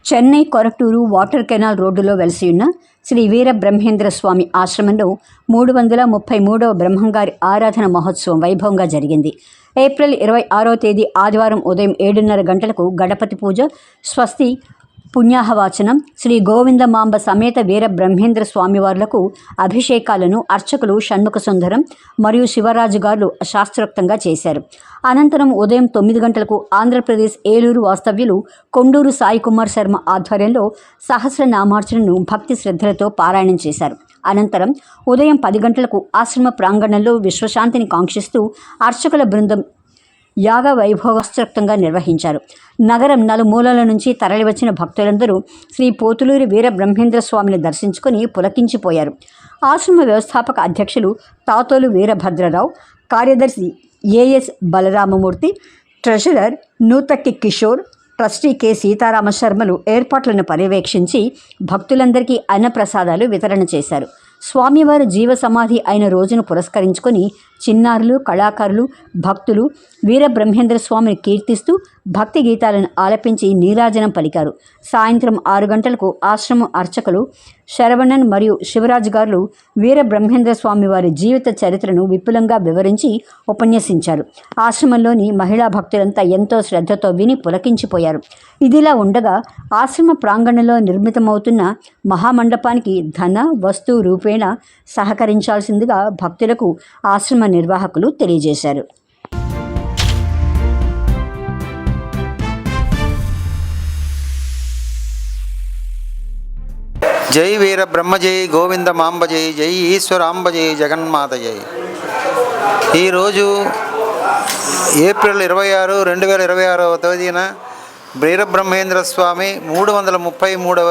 Chennai Koratur water canal రోడ్డులో వెలసియున్న శ్రీ వీర బ్రహ్మేంద్ర స్వామి ఆశ్రమంలో 333వ బ్రహ్మంగారి ఆరాధన మహోత్సవం వైభవంగా జరిగింది. ఏప్రిల్ 26వ తేదీ ఆదివారం ఉదయం 7:30 గంటలకు గణపతి పూజ, స్వస్తి, పుణ్యాహవాచనం, శ్రీ గోవిందమాంబ సమేత వీర బ్రహ్మేంద్ర స్వామివార్లకు అభిషేకాలను అర్చకులు షణ్ముఖ సుందరం మరియు శివరాజు గారు శాస్త్రోక్తంగా చేశారు. అనంతరం ఉదయం 9 గంటలకు ఆంధ్రప్రదేశ్ ఏలూరు వాస్తవ్యులు కొండూరు సాయి కుమార్ శర్మ ఆధ్వర్యంలో సహస్రనామార్చనను భక్తి శ్రద్ధలతో పారాయణం చేశారు. అనంతరం ఉదయం 10 గంటలకు ఆశ్రమ ప్రాంగణంలో విశ్వశాంతిని కాంక్షిస్తూ అర్చకుల బృందం యాగ వైభవోత్సవంగా నిర్వహించారు. నగరం నలుమూలల నుంచి తరలివచ్చిన భక్తులందరూ శ్రీ పోతులూరి వీర బ్రహ్మేంద్ర స్వామిని దర్శించుకొని పులకించిపోయారు. ఆశ్రమ వ్యవస్థాపక అధ్యక్షులు తాతోలు వీరభద్రరావు, కార్యదర్శి AS Balaramamurthy, treasurer Nutakki Kishore, trustee K Sitarama శర్మలు ఏర్పాట్లను పర్యవేక్షించి భక్తులందరికీ అన్నప్రసాదాలు వితరణ చేశారు. స్వామివారు జీవ సమాధి అయిన రోజును పురస్కరించుకొని చిన్నారులు, కళాకారులు, భక్తులు వీర బ్రహ్మేంద్ర స్వామిని కీర్తిస్తూ భక్తి గీతాలను ఆలపించి నీరాజనం పలికారు. సాయంత్రం 6 గంటలకు ఆశ్రమం అర్చకులు శరవణన్ మరియు శివరాజు గారు వీర బ్రహ్మేంద్ర స్వామి వారి జీవిత చరిత్రను విపులంగా వివరించి ఉపన్యసించారు. ఆశ్రమంలోని మహిళా భక్తులంతా ఎంతో శ్రద్ధతో విని పులకించిపోయారు. ఇదిలా ఉండగా ఆశ్రమ ప్రాంగణంలో నిర్మితమవుతున్న మహామండపానికి ధన, వస్తు రూపేణ సహకరించాల్సిందిగా భక్తులకు ఆశ్రమ నిర్వాహకులు తెలియజేశారు. జై వీర బ్రహ్మ జై, గోవింద మాంబ జై, జై ఈశ్వరాంబ జై, జగన్మాత జై. ఈరోజు ఏప్రిల్ 26, 2026వ తేదీన వీరబ్రహ్మేంద్ర స్వామి 333వ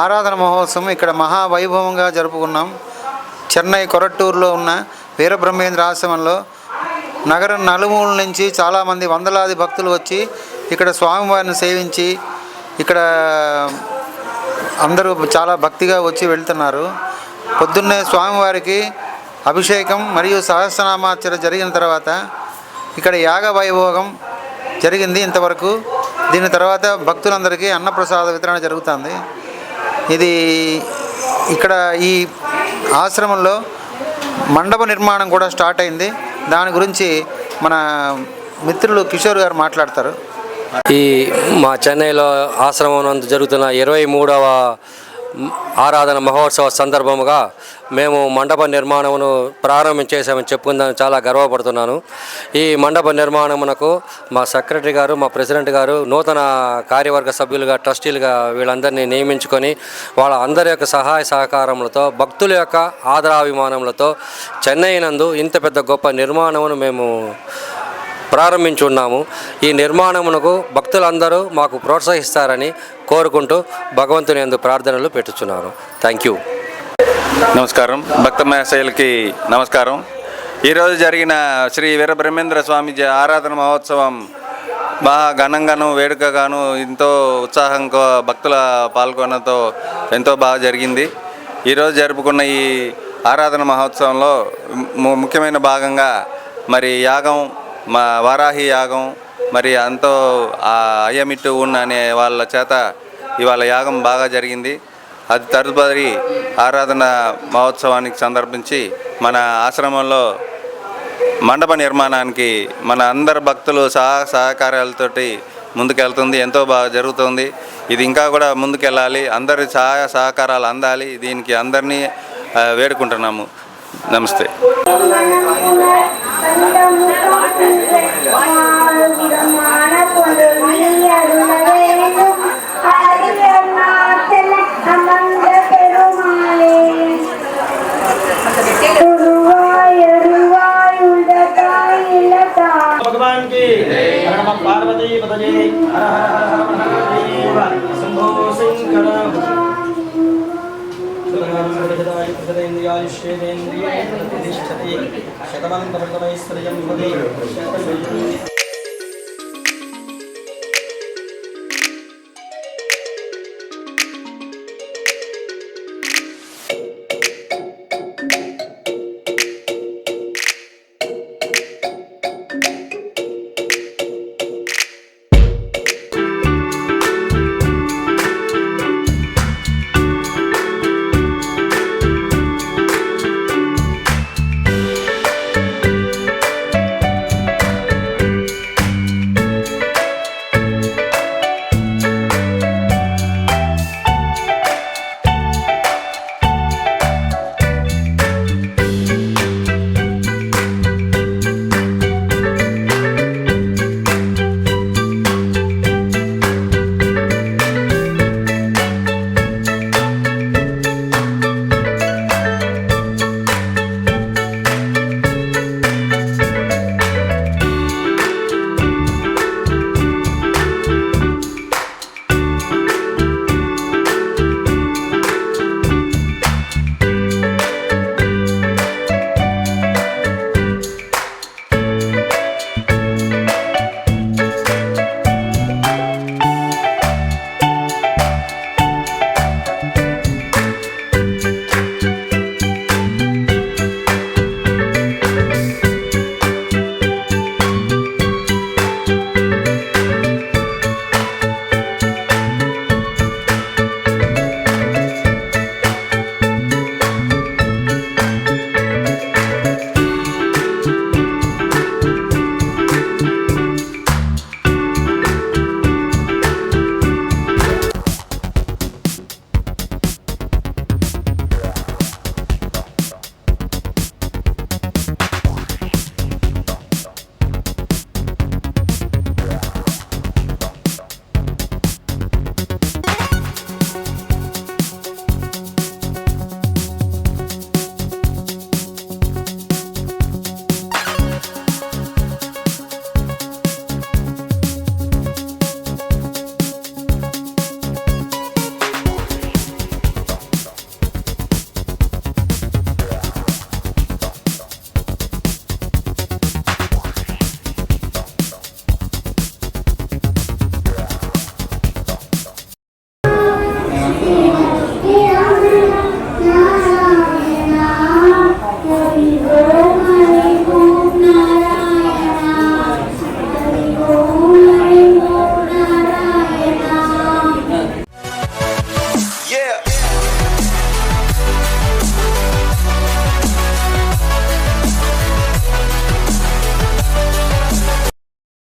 ఆరాధన మహోత్సవం ఇక్కడ మహావైభవంగా జరుపుకున్నాం. చెన్నై కొరట్టూరులో ఉన్న వీరబ్రహ్మేంద్ర ఆశ్రమంలో నగరం నలుమూల నుంచి చాలామంది వందలాది భక్తులు వచ్చి ఇక్కడ స్వామివారిని సేవించి ఇక్కడ అందరూ చాలా భక్తిగా వచ్చి వెళ్తున్నారు. పొద్దున్నే స్వామివారికి అభిషేకం మరియు సహస్రనామార్చన జరిగిన తర్వాత ఇక్కడ యాగ వైభోగం జరిగింది ఇంతవరకు. దీని తర్వాత భక్తులందరికీ అన్నప్రసాద వితరణ జరుగుతుంది. ఇది ఇక్కడ ఈ ఆశ్రమంలో మండప నిర్మాణం కూడా స్టార్ట్ అయింది. దాని గురించి మన మిత్రులు కిషోర్ గారు మాట్లాడతారు. ఈ మా చెన్నైలో ఆశ్రమం నందు జరుగుతున్న 23వ ఆరాధన మహోత్సవ సందర్భముగా మేము మండప నిర్మాణమును ప్రారంభించేసామని చెప్పుకుందాం చాలా గర్వపడుతున్నాను. ఈ మండప నిర్మాణమునకు మా సెక్రటరీ గారు, మా ప్రెసిడెంట్ గారు నూతన కార్యవర్గ సభ్యులుగా, ట్రస్టీలుగా వీళ్ళందరినీ నియమించుకొని వాళ్ళ అందరి యొక్క సహాయ సహకారములతో, భక్తుల యొక్క ఆదరాభిమానములతో చెన్నై నందు ఇంత పెద్ద గొప్ప నిర్మాణమును మేము ప్రారంభించున్నాము. ఈ నిర్మాణమునకు భక్తులందరూ మాకు ప్రోత్సహిస్తారని కోరుకుంటూ భగవంతుని యందు ప్రార్థనలు పెట్టుచున్నాను. Thank you. నమస్కారం. భక్త మహాశయులకి నమస్కారం. ఈరోజు జరిగిన శ్రీ వీరబ్రహ్మేంద్ర స్వామి ఆరాధన మహోత్సవం బాగా ఘనంగాను, వేడుకగాను, ఎంతో ఉత్సాహంగా భక్తుల పాల్గొనతో ఎంతో బాగా జరిగింది. ఈరోజు జరుపుకున్న ఈ ఆరాధన మహోత్సవంలో ముఖ్యమైన భాగంగా మరి యాగం, మా వారాహి యాగం, మరి అంతో అయ్యమిట్టు ఉన్న అనే వాళ్ళ చేత ఇవాళ యాగం బాగా జరిగింది. అది తదుపరి ఆరాధన మహోత్సవానికి సందర్భించి మన ఆశ్రమంలో మండప నిర్మాణానికి మన అందరు భక్తులు సహకారాలతోటి ముందుకెళ్తుంది. ఎంతో బాగా జరుగుతుంది. ఇది ఇంకా కూడా ముందుకెళ్ళాలి. అందరి సహాయ సహకారాలు అందాలి. దీనికి అందరినీ వేడుకుంటున్నాము. నమస్తే. भगवान की हर नमः पार्वती पतये हर हर महादेव शंभो शंकर शतमं तमस्तमैश्वर्यं भवे